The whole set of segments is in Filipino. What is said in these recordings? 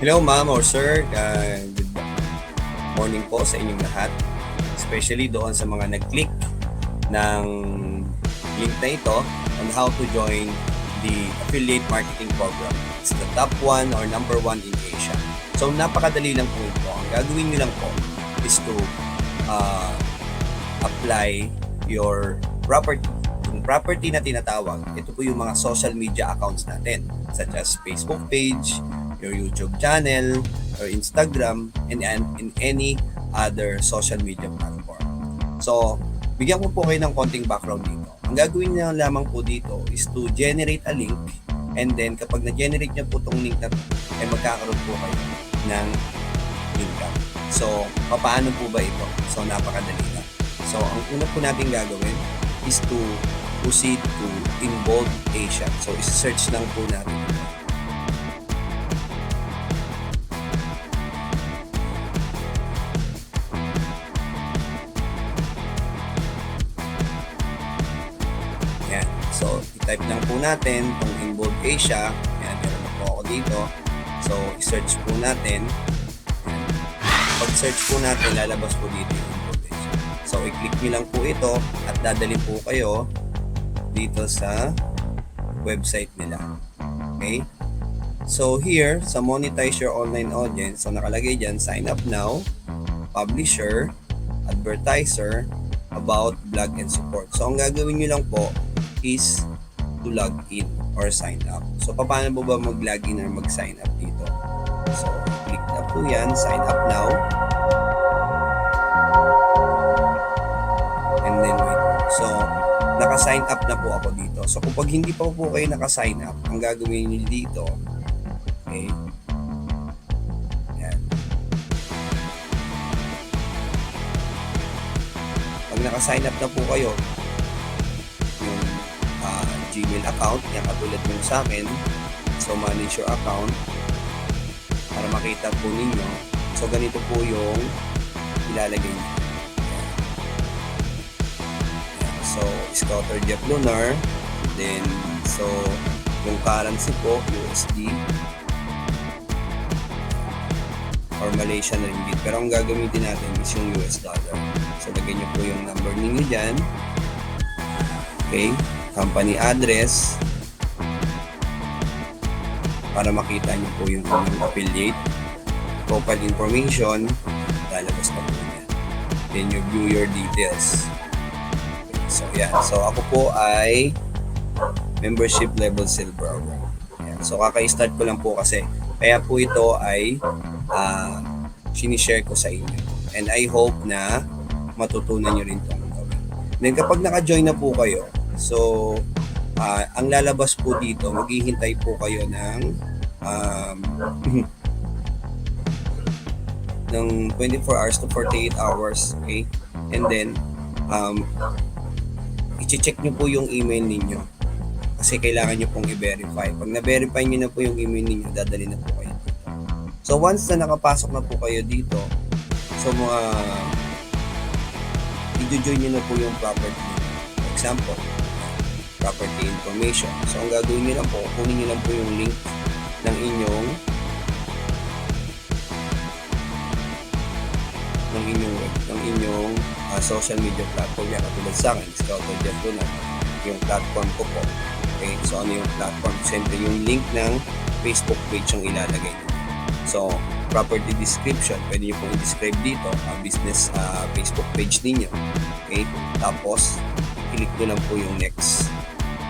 Hello ma'am or sir, good morning po sa inyong lahat. Especially doon sa mga nag-click ng link na ito on how to join the affiliate marketing program. It's the top one or number one in Asia. So napakadali lang po ito. Ang gagawin nyo lang po is to apply your property. Yung property na tinatawag, ito po yung mga social media accounts natin such as Facebook page, your YouTube channel, or Instagram, and in any other social media platform. So, bigyan ko po kayo ng konting background dito. Ang gagawin niyo lamang po dito is to generate a link, and then kapag na-generate niyo po itong link na ito, ay magkakaroon po kayo ng income. So, paano po ba ito? So, napakadali lang. So, ang una po natin gagawin is to proceed to Involved Asia. So, isa-search lang po natin ito. Yan. So, i-type lang po natin itong Involved Asia. Yan, meron na po ako dito. So, i-search po natin. Pag-search po natin, lalabas po dito yung Involved Asia. So, i-click nyo lang po ito at dadali po kayo dito sa website nila. Okay? So, here, sa monetize your online audience, so nakalagay dyan, sign up now, publisher, advertiser, about, blog, and support. So, ang gagawin nyo lang po is to log in or sign up. So, paano po ba mag-log in or mag-sign up dito? So, click na po yan, sign up now. And then, wait. So, naka-sign up na po ako dito. So, kapag hindi pa po kayo naka-sign up, ang gagawin nyo dito, okay, yan. Pag naka-sign up na po kayo, yung Gmail account, yan katulad nyo sa akin, so manage your account, para makita po ninyo. So, ganito po yung ilalagay nyo. So, Scouter Jeff Lunar. Then, so, yung currency po, USD or Malaysian Ringgit. Pero ang gagamitin natin is yung US dollar. So, lagay nyo po yung number ninyo dyan. Okay. Company address. Para makita nyo po yung inyong affiliate. Profile information. Lalabas na po yan. Then, you view your details. So, yan. So, ako po ay membership level silver. Yan. So, kaka-start ko lang po kasi. Kaya po ito ay sinishare ko sa inyo. And I hope na matutunan nyo rin itong gawin. Then, kapag naka-join na po kayo, so, ang lalabas po dito, maghihintay po kayo ng ng 24 hours to 48 hours. Okay? And then, i-check nyo po yung email ninyo kasi kailangan nyo pong i-verify. Pag na-verify nyo na po yung email ninyo, dadali na po kayo dito. So, once na nakapasok na po kayo dito, so i-join nyo na po yung property. For example, property information. So, ang gagawin nyo lang po, kunin nyo lang po yung link ng inyong social media platform. Yan, katulad sa akin, Scouter Jeff Lunar, yung platform ko po. Okay, so ano yung platform? Siyempre yung link ng Facebook page yung ilalagay nyo. So, property description, pwede nyo pong i-describe dito ang business Facebook page ninyo. Okay, tapos i-click nyo lang po yung next.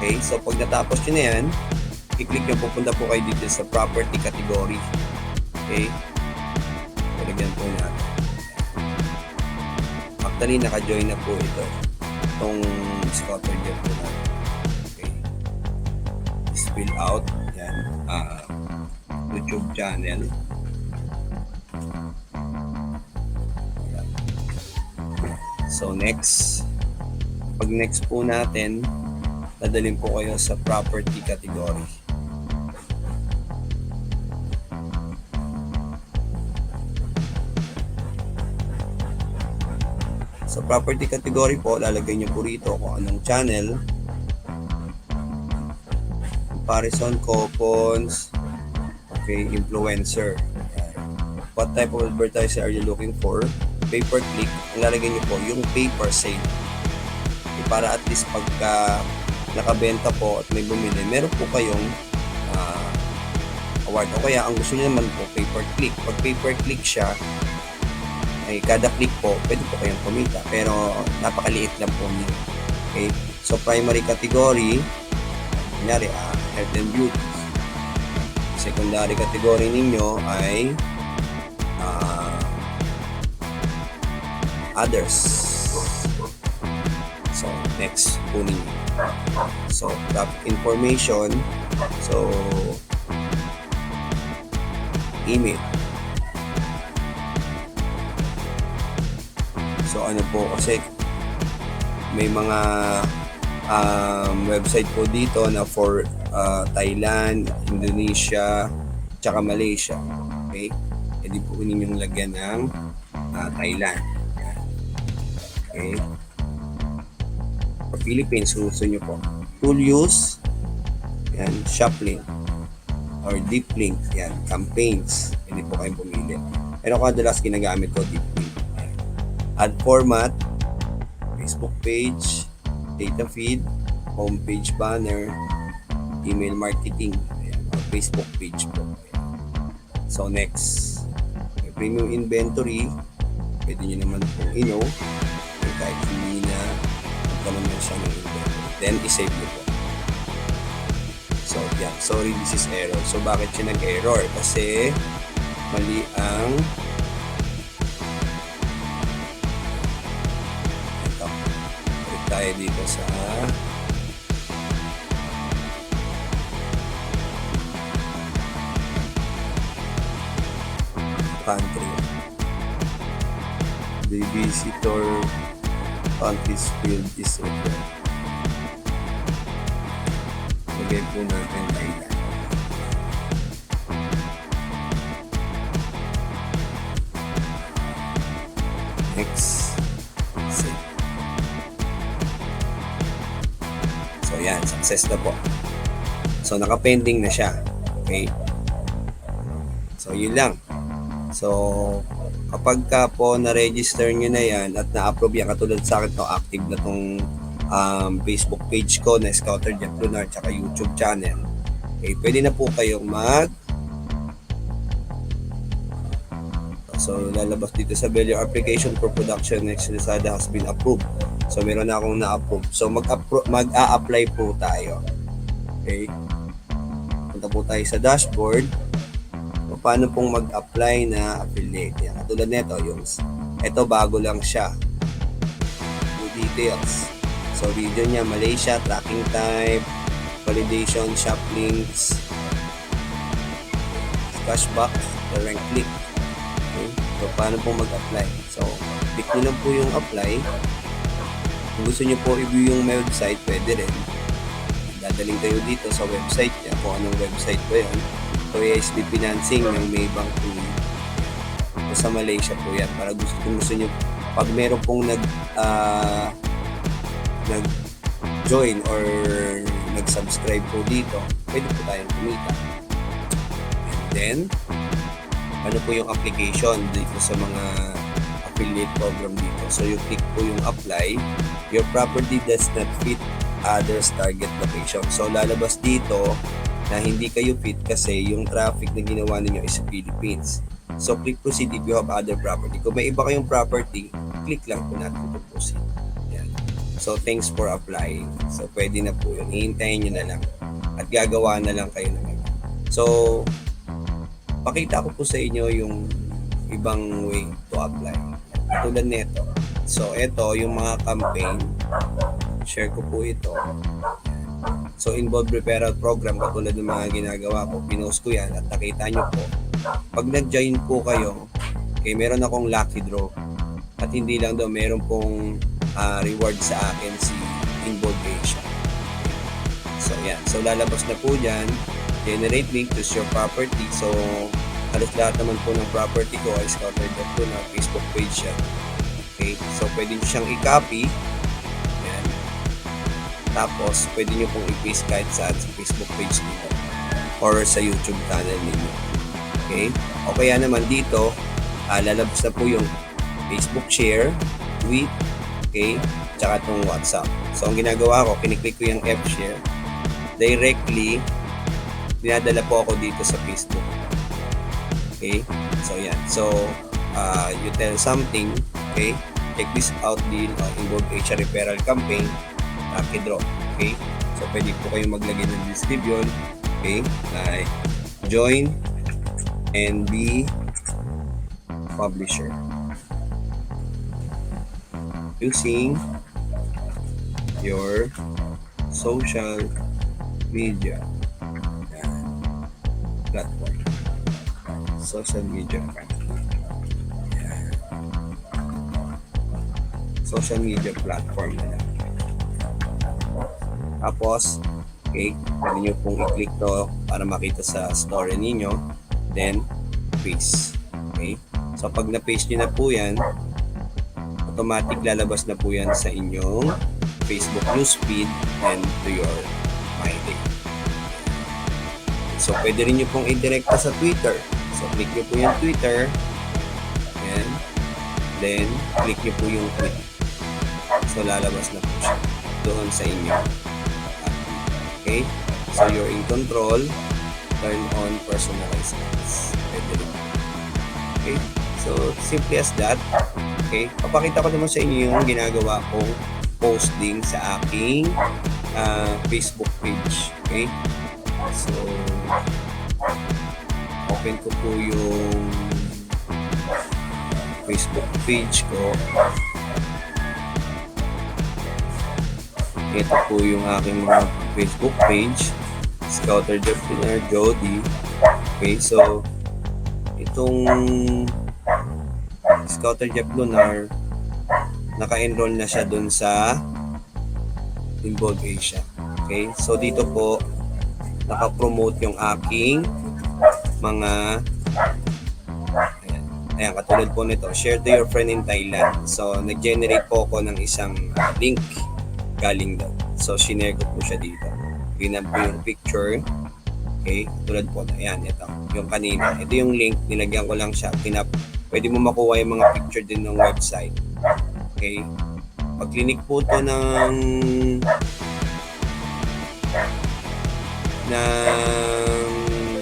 Okay, so pag natapos nyo na yan, i-click nyo, pupunta po kayo dito sa property category. Okay, palagyan po natin. Actually, naka-join na po ito. Itong Scouter Jeff Lunar. Okay. Fill out. Yan. YouTube channel. So, next. Pag next po natin, dadalhin po kayo sa property category. Sa property category po, lalagay nyo po rito kung anong channel. Comparison, coupons, okay, influencer. What type of advertiser are you looking for? Pay-per-click. Ang lalagay nyo po, yung pay-per-sale. Para at least pagka nakabenta po at may bumili, meron po kayong award. O kaya, ang gusto nyo naman po, pay-per-click. Pag pay-per-click siya, ay kada click po, pwede po kayong kumita. Pero, napakaliit lang po niyo. Okay? So, primary category, kunyari, health and beauty. Secondary category ninyo ay others. So, next po ninyo. So, traffic information. So, email. So, ano po kasi may mga website po dito na for Thailand, Indonesia, tsaka Malaysia. Okay? Pwede po ninyong lagyan ng Thailand. Okay? For Philippines, gusto nyo po. Tool use, yan, shop link, or deep link, yan, campaigns. Hindi po kayong pumili. Pero kadalas ginagamit ko deep link. Yan. Add format, Facebook page, data feed, homepage banner, email marketing, ayan, or Facebook page po. Ayan. So next, may premium inventory, pwede nyo naman pong kahit hindi na magkaroon na siya ng inventory. Then, isave nyo po. So, yan. Sorry, this is error. So, bakit siya nag-error? Kasi, mali ang ito. Balik tayo dito sa country. The visitor countries field is required. Lagay po natin Thailand. Next. Save. So yan, success na po. So naka-pending na siya. Okay? So yun lang. So kapag ka po na-register nyo na yan at na-approve yan, katulad sa akin to, active na tong Facebook page ko na Scouter Jeff Lunar tsaka YouTube channel. Okay, pwede na po kayong so lalabas dito sa bill, your application for production next Lazada has been approved. So meron na akong na-approve. So mag-a-apply po tayo. Okay. Punta po tayo sa dashboard. Paano pong mag-apply na affiliate. Yan. Katulad nito, ito bago lang siya. Yung details. So, region niya, Malaysia, tracking type, validation, shop links, cashback, direct click. Okay. So, paano pong mag-apply. So, click nyo lang po yung apply. Kung gusto nyo po i-view yung website, pwede rin. Dadaling kayo dito sa website niya, kung anong website po yun. So, ASB financing ng Maybank po. So, sa Malaysia po yan. Para gusto nyo, pag meron pong nag-join or nag-subscribe po dito, pwede po tayong kumita. And then, ano po yung application dito sa mga affiliate program dito. So, you click po yung apply. Your property does not fit others target location. So, lalabas dito na hindi kayo fit kasi yung traffic na ginawa ninyo is sa Philippines. So, click proceed if you have other property. Kung may iba kayong property, click lang po natin to proceed. Yan. So, thanks for applying. So, pwede na po yun. Hihintayin nyo na lang. At gagawa na lang kayo ng iba. So, pakita ko po sa inyo yung ibang way to apply. Tulad nito. So, ito yung mga campaign. Share ko po ito. So, involved referral program, katulad ng mga ginagawa ko, pinost ko yan at nakita nyo po. Pag nag-join po kayo, meron akong lucky draw. At hindi lang daw, meron pong reward sa akin si Involved Asia. So, yan. So, lalabas na po dyan. Generate link to your property. So, halos lahat naman po ng property ko ay Scouter.com na Facebook page yan. Okay. So, pwede nyo siyang i-copy. Tapos, pwede nyo pong i-paste kahit saan sa Facebook page nito or sa YouTube channel ninyo. Okay? O kaya naman dito, lalabas na po yung Facebook share, tweet, okay, tsaka itong WhatsApp. So, ang ginagawa ko, kiniklik ko yung F-share. Directly, dinadala po ako dito sa Facebook. Okay? So, yan. So, you tell something, okay? Check this out deal, involve HR referral campaign, lucky draw, okay? So, pwede po kayong maglagay ng description, okay? Like, join and be publisher using your social media platform. Social media platform. Social media platform na lang. Tapos, okay, pwede nyo pong i-click to para makita sa story ninyo. Then, paste. Okay? So, pag na-paste nyo na po yan, automatic lalabas na po yan sa inyong Facebook newsfeed and to your My Day. So, pwede rin nyo pong i-directa sa Twitter. So, click nyo po yung Twitter. Ayan. Then, click nyo po yung tweet. So, lalabas na po siya doon sa inyo. Okay? So, you're in control. Turn on personalized ads. Pwede rin. Okay? So, simply as that. Okay? Papakita ko naman sa inyo yung ginagawa kong posting sa aking Facebook page. Okay? So, open ko po yung Facebook page ko. Ito po yung aking mga Facebook page. Scouter Jeff Lunar, Jody. Okay, so itong Scouter Jeff Lunar, naka-enroll na siya dun sa Involve Asia. Okay, so dito po naka-promote yung aking mga ayan, katulad po nito, share to your friend in Thailand. So, nag-generate po ako ng isang link galing doon. So, shinare ko po siya dito. Ginab po yung picture. Okay, tulad po, ayan, ito, yung kanina. Ito yung link, nilagyan ko lang siya. Pwede mo makuha yung mga picture din ng website. Okay, pag clinic po to ng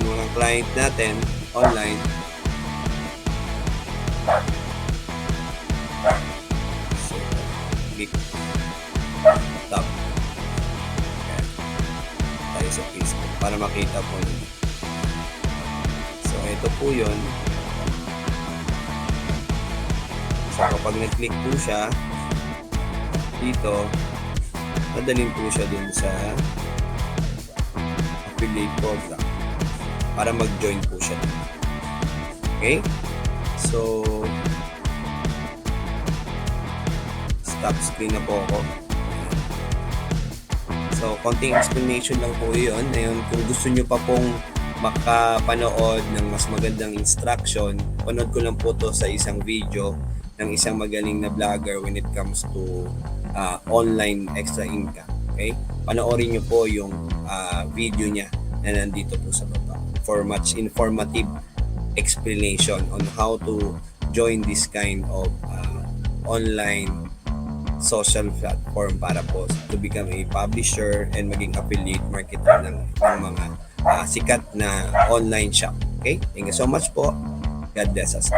mga client natin online, so click top tayo sa Facebook para makita po nyo. So ito po yun. So kapag nag-click po siya dito, madalin po siya dun sa affiliate program para mag-join po siya dito. Okay? So stop screen na po ako. So, konting explanation lang po yun. Ngayon, kung gusto nyo pa pong makapanood ng mas magandang instruction, panood ko lang po to sa isang video ng isang magaling na vlogger when it comes to online extra income. Okay? Panoorin nyo po yung video niya na nandito po sa baba for much informative explanation on how to join this kind of online social platform para po to become a publisher and maging affiliate marketer ng mga sikat na online shop. Okay? Thank you so much po. God bless us.